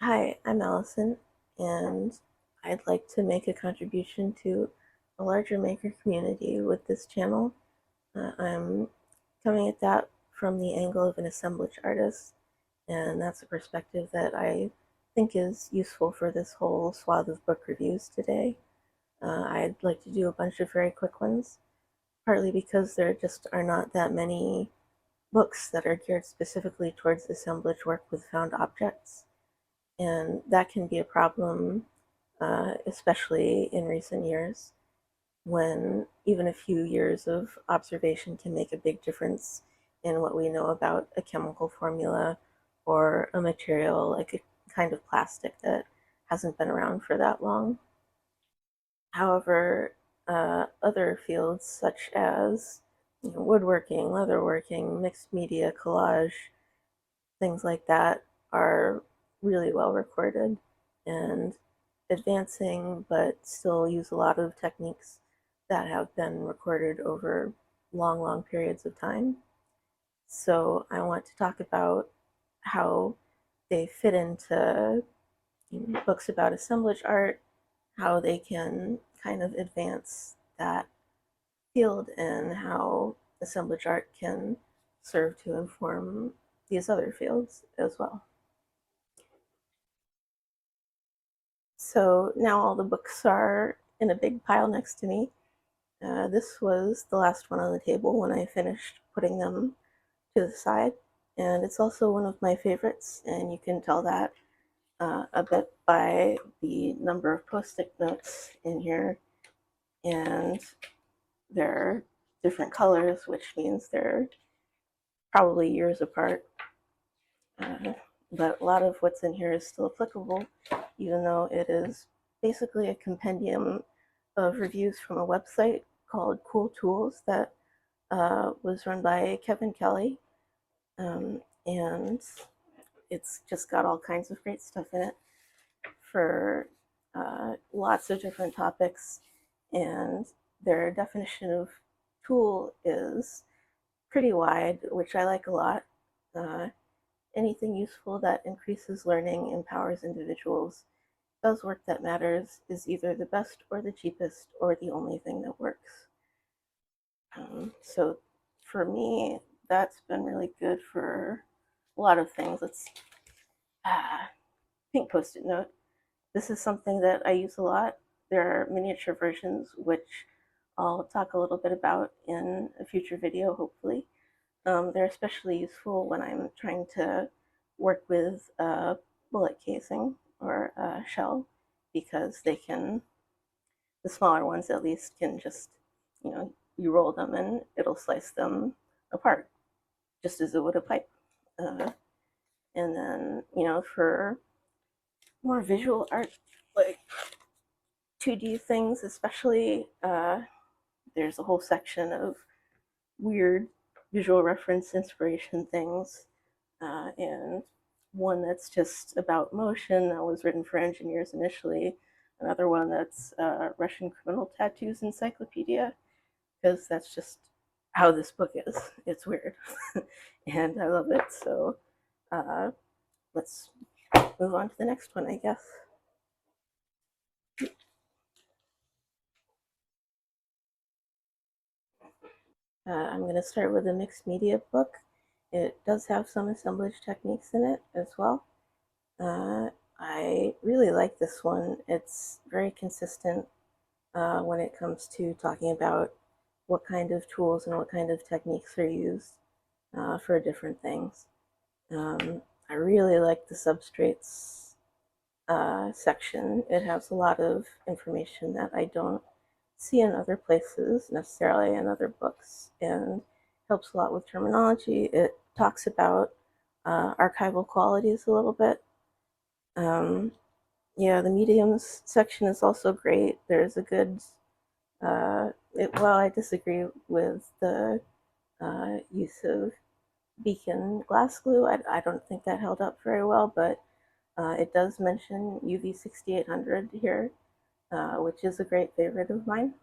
Hi, I'm Allison, and I'd like to make a contribution to a larger maker community with this channel. I'm coming at that from the angle of an assemblage artist, and that's a perspective that I think is useful for this whole swath of book reviews today. I'd like to do a bunch of very quick ones, partly because there just are not that many books that are geared specifically towards assemblage work with found objects, and that can be a problem, especially in recent years, when even a few years of observation can make a big difference in what we know about a chemical formula or a material like a kind of plastic that hasn't been around for that long. However, other fields such as woodworking, leatherworking, mixed media, collage, things like that are really well recorded and advancing, but still use a lot of techniques that have been recorded over long, long periods of time. So I want to talk about how they fit into books about assemblage art, how they can kind of advance that field, and how assemblage art can serve to inform these other fields as well. So now all the books are in a big pile next to me. This was the last one on the table when I finished putting them to the side. And it's also one of my favorites, and you can tell that a bit by the number of post-it notes in here. And they're different colors, which means they're probably years apart. Uh, but a lot of what's in here is still applicable, even though it is basically a compendium of reviews from a website called Cool Tools that was run by Kevin Kelly. And it's just got all kinds of great stuff in it for lots of different topics. And their definition of tool is pretty wide, which I like a lot. Uh, Anything useful that increases learning, empowers individuals, does work that matters, is either the best or the cheapest or the only thing that works. So for me, that's been really good for a lot of things. Let's pink post-it note. This is something that I use a lot. There are miniature versions, which I'll talk a little bit about in a future video, hopefully. They're especially useful when I'm trying to work with a bullet casing or a shell, because they can, the smaller ones at least, can just, you roll them and it'll slice them apart, just as it would a pipe. Uh, and then, for more visual art, like 2D things, especially, there's a whole section of weird visual reference inspiration things, and one that's just about motion that was written for engineers initially. Another one that's Russian criminal tattoos encyclopedia, because that's just how this book is. It's weird, and I love it. So uh, let's move on to the next one, I guess. I'm going to start with a mixed media book. It does have some assemblage techniques in it as well. Uh, I really like this one. It's very consistent when it comes to talking about what kind of tools and what kind of techniques are used for different things. I really like the substrates section. It has a lot of information that I don't see in other places necessarily, in other books, and helps a lot with terminology. It talks about archival qualities a little bit. Um, yeah, the mediums section is also great. There's a good, well, I disagree with the use of beacon glass glue. I don't think that held up very well, but it does mention UV 6800 here, which is a great favorite of mine.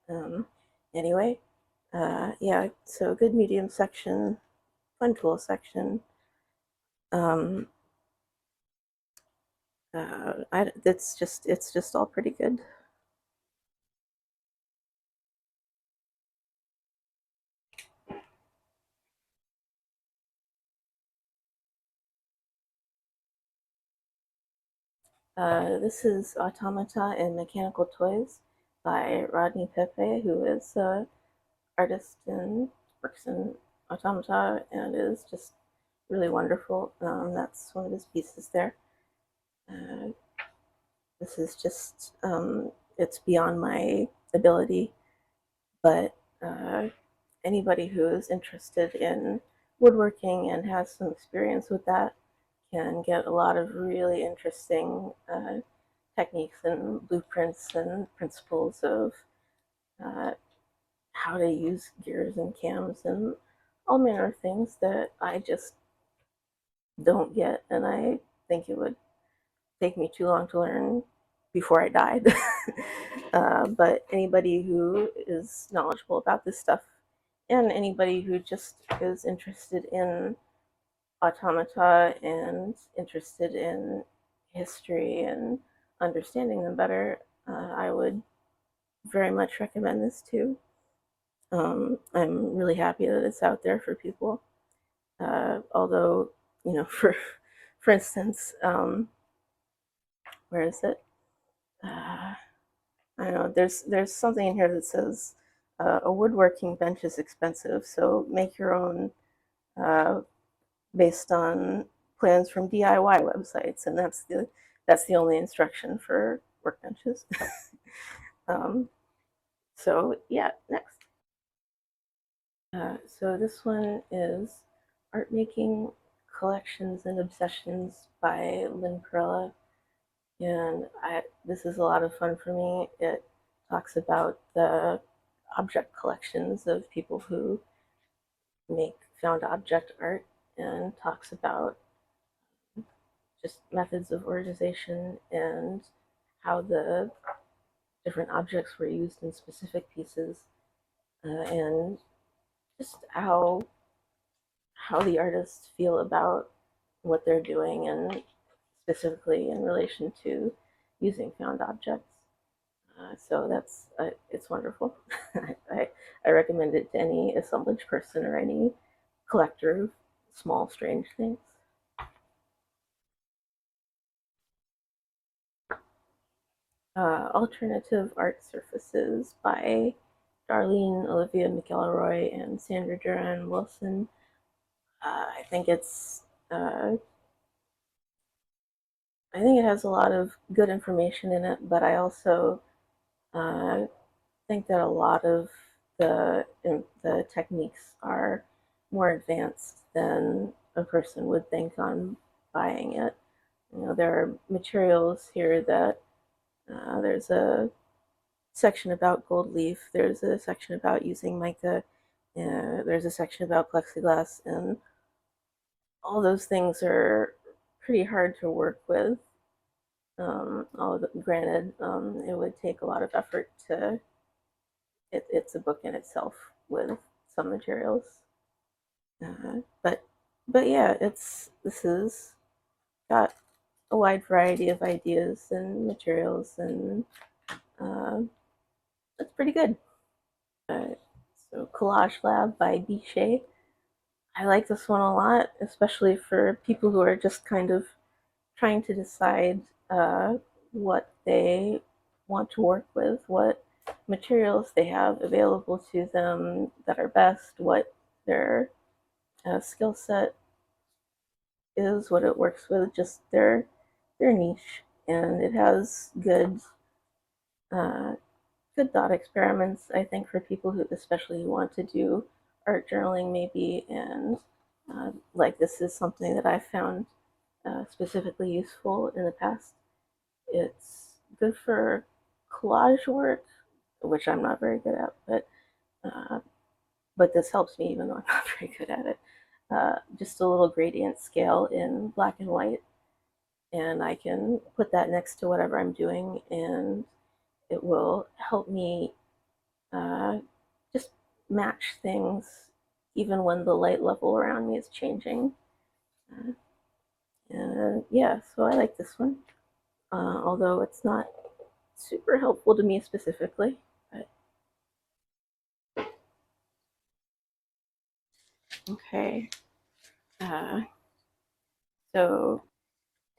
Um, anyway, yeah, so good medium section, fun tool section. Um, It's just all pretty good. This is Automata and Mechanical Toys by Rodney Peppé, who is an artist and works in Automata and is just really wonderful. That's one of his pieces there. Uh, this is just, it's beyond my ability, but anybody who is interested in woodworking and has some experience with that can get a lot of really interesting techniques and blueprints and principles of uh, how to use gears and cams and all manner of things that I just don't get, and I think it would take me too long to learn before I died. But anybody who is knowledgeable about this stuff, and anybody who just is interested in automata and interested in history and understanding them better, I would very much recommend this too. I'm really happy that it's out there for people. Although, you know, for instance, where is it? Uh, I don't know. There's something in here that says a woodworking bench is expensive, so make your own uh, based on plans from DIY websites, and that's the only instruction for workbenches. um, so yeah, next. So this one is Art Making Collections and Obsessions by Lynne Perrella, and this is a lot of fun for me. It talks about the object collections of people who make found object art and talks about just methods of organization and how the different objects were used in specific pieces, and just how the artists feel about what they're doing, and specifically in relation to using found objects. So that's it's wonderful. I, I recommend it to any assemblage person or any collector of small strange things. Alternative Art Surfaces by Darlene, Olivia McElroy, and Sandra Duran Wilson. I think I think it has a lot of good information in it, but I also uh, think that a lot of the techniques are more advanced than a person would think on buying it. You know, there are materials here that there's a section about gold leaf. There's a section about using mica. There's a section about plexiglass, and all those things are pretty hard to work with. Granted, it would take a lot of effort to. It's a book in itself with some materials, uh, but yeah, this is got a wide variety of ideas and materials, and uh, it's pretty good. So Collage Lab by Bee Shay. I like this one a lot, especially for people who are just kind of trying to decide what they want to work with, what materials they have available to them that are best, what their skill set is, what it works with, just their niche, and it has uh, good thought experiments. I think for people who especially want to do art journaling maybe, and like this is something that I've found specifically useful in the past. It's good for collage work, which I'm not very good at, uh, but this helps me even though I'm not very good at it. Just a little gradient scale in black and white, and I can put that next to whatever I'm doing, and it will help me uh, just match things even when the light level around me is changing. Uh, and yeah, so I like this one. although it's not super helpful to me specifically. But okay, uh, so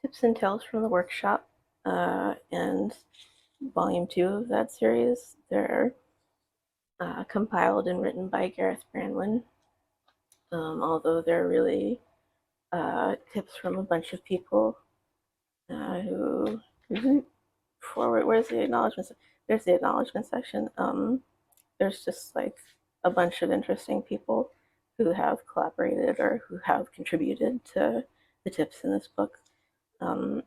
tips and tales from the workshop, and volume 2 of that series. They're compiled and written by Gareth Branwyn, although they're really tips from a bunch of people who. Forward, where's the acknowledgement? There's the acknowledgement section. There's just like a bunch of interesting people who have collaborated or who have contributed to the tips in this book. Um,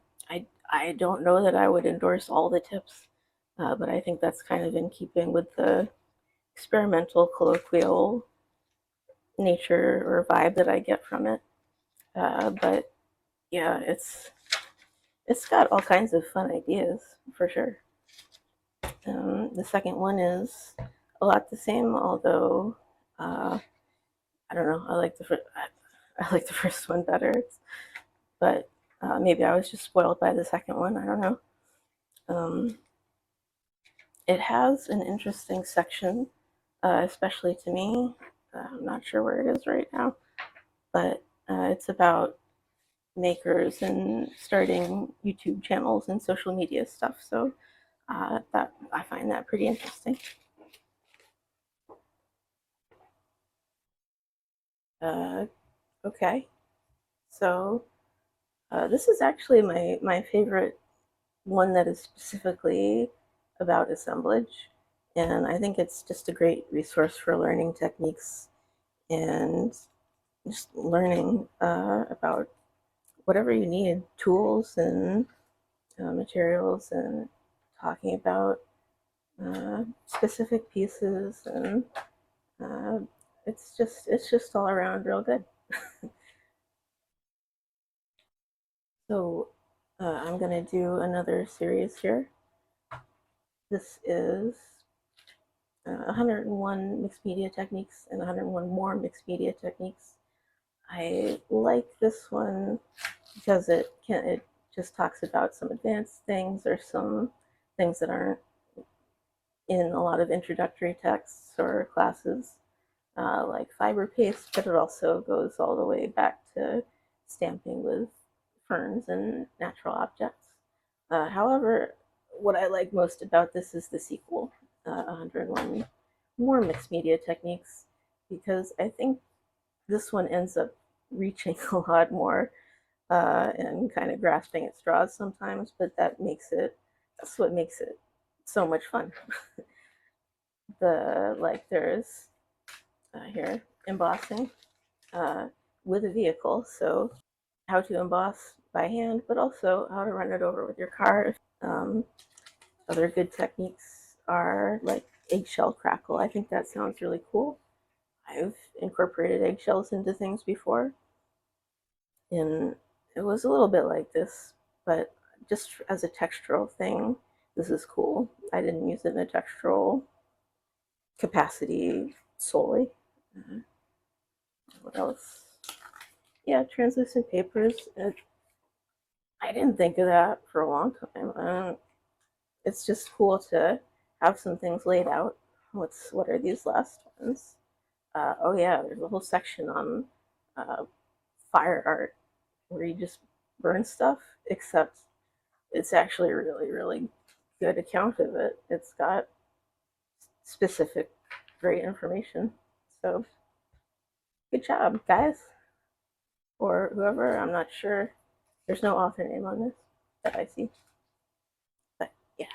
I don't know that I would endorse all the tips, but I think that's kind of in keeping with the experimental, colloquial nature or vibe that I get from it. But yeah, it's got all kinds of fun ideas for sure. The second one is a lot the same, although I don't know. I like the first one better, but maybe I was just spoiled by the second one. I don't know. Um, it has an interesting section, especially to me. I'm not sure where it is right now, but it's about makers and starting YouTube channels and social media stuff. So that I find that pretty interesting. Uh, okay, so this is actually my favorite one that is specifically about assemblage, and I think it's just a great resource for learning techniques and just learning about whatever you need, tools and materials, and talking about specific pieces, and uh, it's just all around real good. So I'm gonna do another series here. This is 101 mixed media techniques and 101 more mixed media techniques. I like this one because it just talks about some advanced things or some things that aren't in a lot of introductory texts or classes, like fiber paste, but it also goes all the way back to stamping with ferns and natural objects. However, what I like most about this is the sequel, 101 More Mixed Media Techniques, because I think this one ends up reaching a lot more and kind of grasping at straws sometimes, but that's what makes it so much fun. There's here embossing uh, with a vehicle, so how to emboss by hand, but also how to run it over with your car. Other good techniques are like eggshell crackle. I think that sounds really cool. I've incorporated eggshells into things before, and it was a little bit like this, but just as a textural thing, this is cool. I didn't use it in a textural capacity solely. Uh, what else? Yeah, translucent papers. I didn't think of that for a long time. It's just cool to have some things laid out. What are these last ones? Oh yeah, there's a whole section on uh, fire art where you just burn stuff, except it's actually a really, really good account of it. It's got specific, great information. So good job, guys, or whoever. I'm not sure. There's no author name on this that I see, but yeah.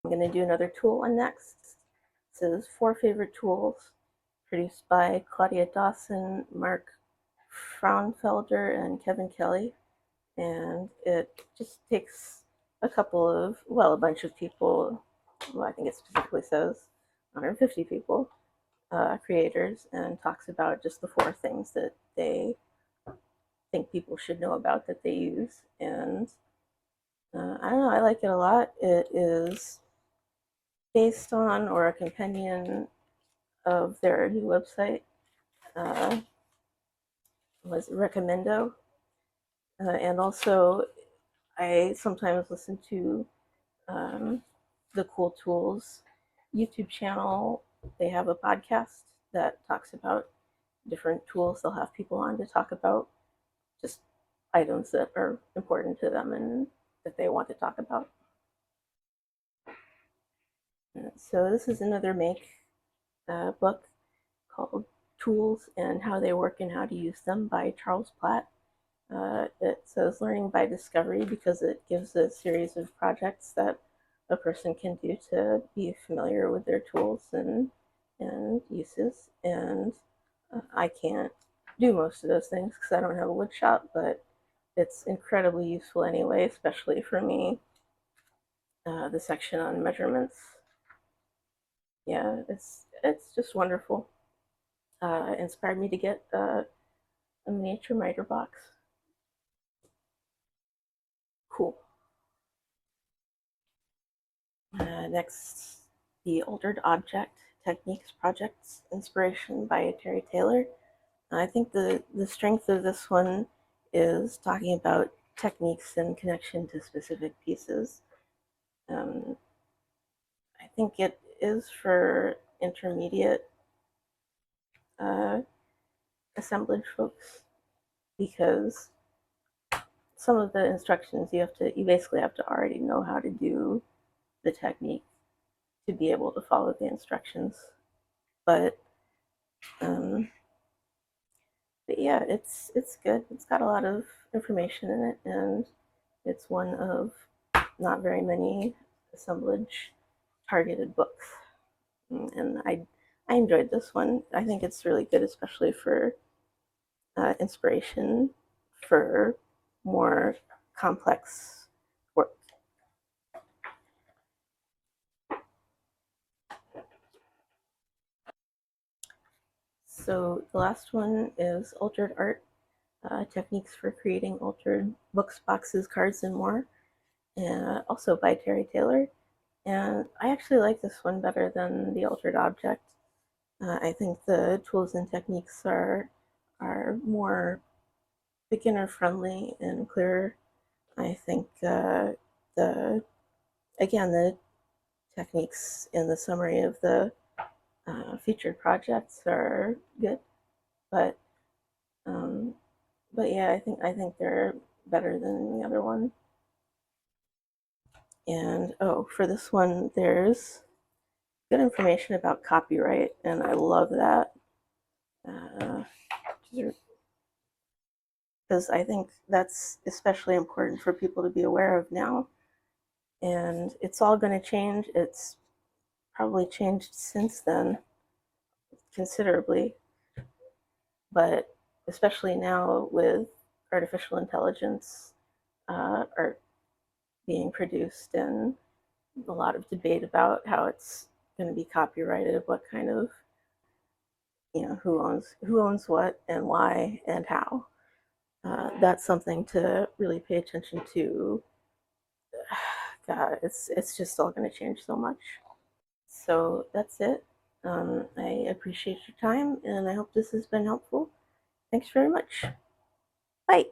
I'm going to do another tool one next. This is 4 favorite tools produced by Claudia, Dawson, Mark Fraunefelder, and Kevin Kelly. And it just takes a bunch of people, well, I think it specifically says 150 people, creators, and talks about just the 4 things that they think people should know about that they use. And I don't know, I like it a lot. It is based on or a companion of their new website. Uh, was Recommendo. And also, I sometimes listen to the Cool Tools YouTube channel. They have a podcast that talks about different tools. They'll have people on to talk about just items that are important to them and that they want to talk about. So this is another make book called Tools and How They Work and How to Use Them by Charles Platt. It says learning by discovery because it gives a series of projects that a person can do to be familiar with their tools and uses. And I can't do most of those things because I don't have a wood shop, but it's incredibly useful anyway, especially for me. The section on measurements, yeah, it's just wonderful. Inspired me to get a miniature miter box. Cool. Next, the Altered Object Techniques Projects Inspiration by Tery Taylor. I think the strength of this one is talking about techniques in connection to specific pieces. Um, I think it is for intermediate uh, assemblage folks because some of the instructions you basically have to already know how to do the technique to be able to follow the instructions. But um, but yeah, it's good. It's got a lot of information in it, and it's one of not very many assemblage targeted books. And I enjoyed this one. I think it's really good, especially for inspiration for more complex work. So the last one is Altered Art, Techniques for Creating Altered Books, Boxes, Cards, and More, also by Tery Taylor. And I actually like this one better than the Altered Object. I think the tools and techniques are more beginner friendly and clearer. I think the again the techniques in the summary of the featured projects are good, but um, but yeah, I think they're better than the other one. And oh, for this one, there's good information about copyright, and I love that because I think that's especially important for people to be aware of now. And it's all going to change. It's probably changed since then considerably, but especially now with artificial intelligence art being produced and a lot of debate about how it's going to be copyrighted, what kind of who owns what and why and how. That's something to really pay attention to. God, it's just all going to change so much. So that's it. I appreciate your time, and I hope this has been helpful. Thanks very much. Bye.